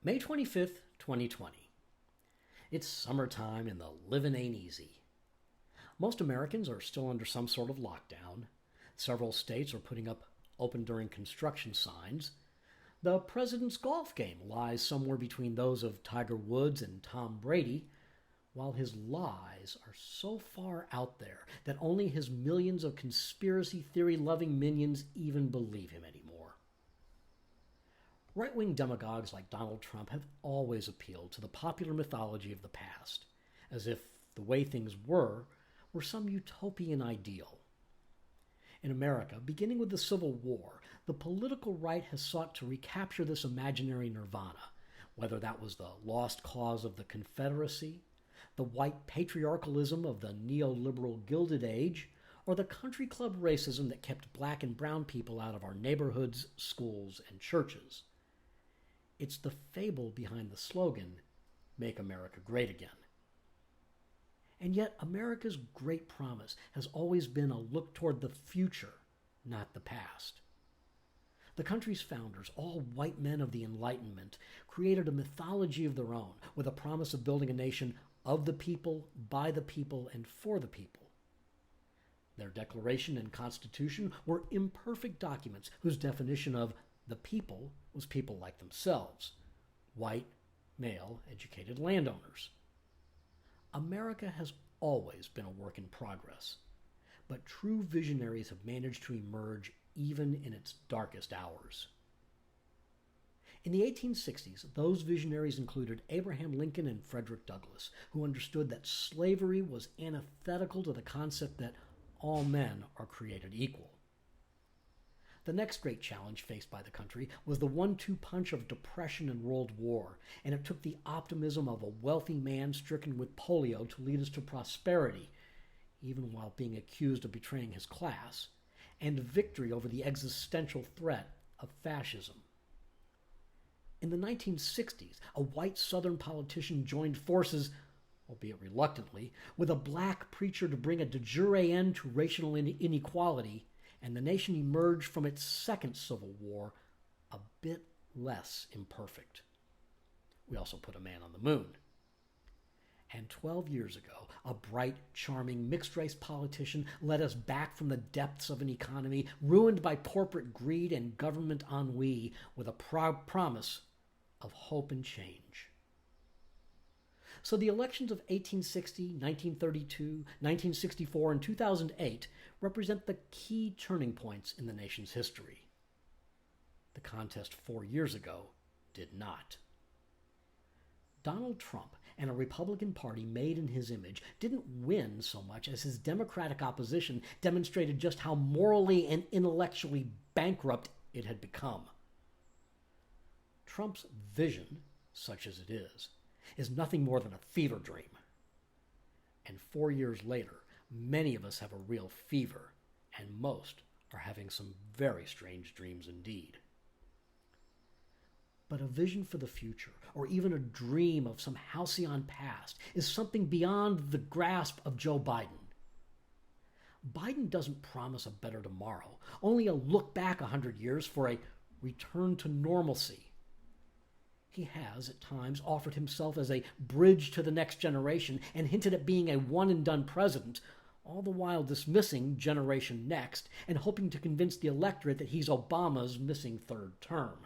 May 25th, 2020. It's summertime and the living ain't easy. Most Americans are still under some sort of lockdown. Several states are putting up open during construction signs. The president's golf game lies somewhere between those of Tiger Woods and Tom Brady, while his lies are so far out there that only his millions of conspiracy theory loving minions even believe him anymore. Right-wing demagogues like Donald Trump have always appealed to the popular mythology of the past, as if the way things were some utopian ideal. In America, beginning with the Civil War, the political right has sought to recapture this imaginary nirvana, whether that was the lost cause of the Confederacy, the white patriarchalism of the neoliberal Gilded Age, or the country club racism that kept black and brown people out of our neighborhoods, schools, and churches. It's the fable behind the slogan, "Make America Great Again." And yet, America's great promise has always been a look toward the future, not the past. The country's founders, all white men of the Enlightenment, created a mythology of their own with a promise of building a nation of the people, by the people, and for the people. Their Declaration and Constitution were imperfect documents whose definition of the people was people like themselves, white, male, educated landowners. America has always been a work in progress, but true visionaries have managed to emerge even in its darkest hours. In the 1860s, those visionaries included Abraham Lincoln and Frederick Douglass, who understood that slavery was antithetical to the concept that all men are created equal. The next great challenge faced by the country was the 1-2 punch of depression and World War, and it took the optimism of a wealthy man stricken with polio to lead us to prosperity, even while being accused of betraying his class, and victory over the existential threat of fascism. In the 1960s, a white Southern politician joined forces, albeit reluctantly, with a black preacher to bring a de jure end to racial inequality, and the nation emerged from its second Civil War a bit less imperfect. We also put a man on the moon. And 12 years ago, a bright, charming, mixed-race politician led us back from the depths of an economy ruined by corporate greed and government ennui with a promise of hope and change. So the elections of 1860, 1932, 1964, and 2008 represent the key turning points in the nation's history. The contest 4 years ago did not. Donald Trump and a Republican Party made in his image didn't win so much as his Democratic opposition demonstrated just how morally and intellectually bankrupt it had become. Trump's vision, such as it is nothing more than a fever dream. And 4 years later, many of us have a real fever, and most are having some very strange dreams indeed. But a vision for the future, or even a dream of some halcyon past, is something beyond the grasp of Joe Biden. Biden doesn't promise a better tomorrow, only a look back 100 years for a return to normalcy. He has, at times, offered himself as a bridge to the next generation and hinted at being a one-and-done president, all the while dismissing Generation Next and hoping to convince the electorate that he's Obama's missing third term.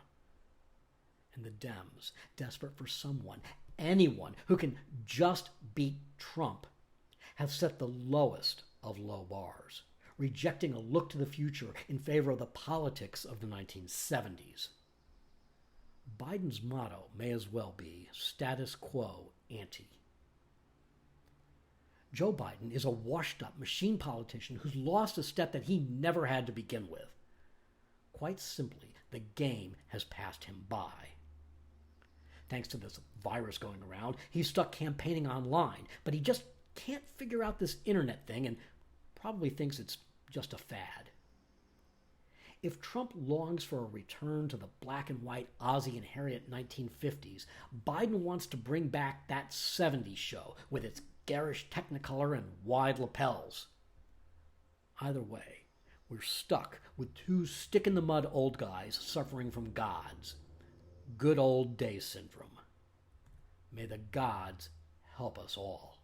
And the Dems, desperate for someone, anyone who can just beat Trump, have set the lowest of low bars, rejecting a look to the future in favor of the politics of the 1970s. Biden's motto may as well be status quo ante. Joe Biden is a washed-up machine politician who's lost a step that he never had to begin with. Quite simply, the game has passed him by. Thanks to this virus going around, he's stuck campaigning online, but he just can't figure out this internet thing and probably thinks it's just a fad. If Trump longs for a return to the black and white Ozzie and Harriet 1950s, Biden wants to bring back that 70s show with its garish technicolor and wide lapels. Either way, we're stuck with two stick-in-the-mud old guys suffering from gods. good old day syndrome. May the gods help us all.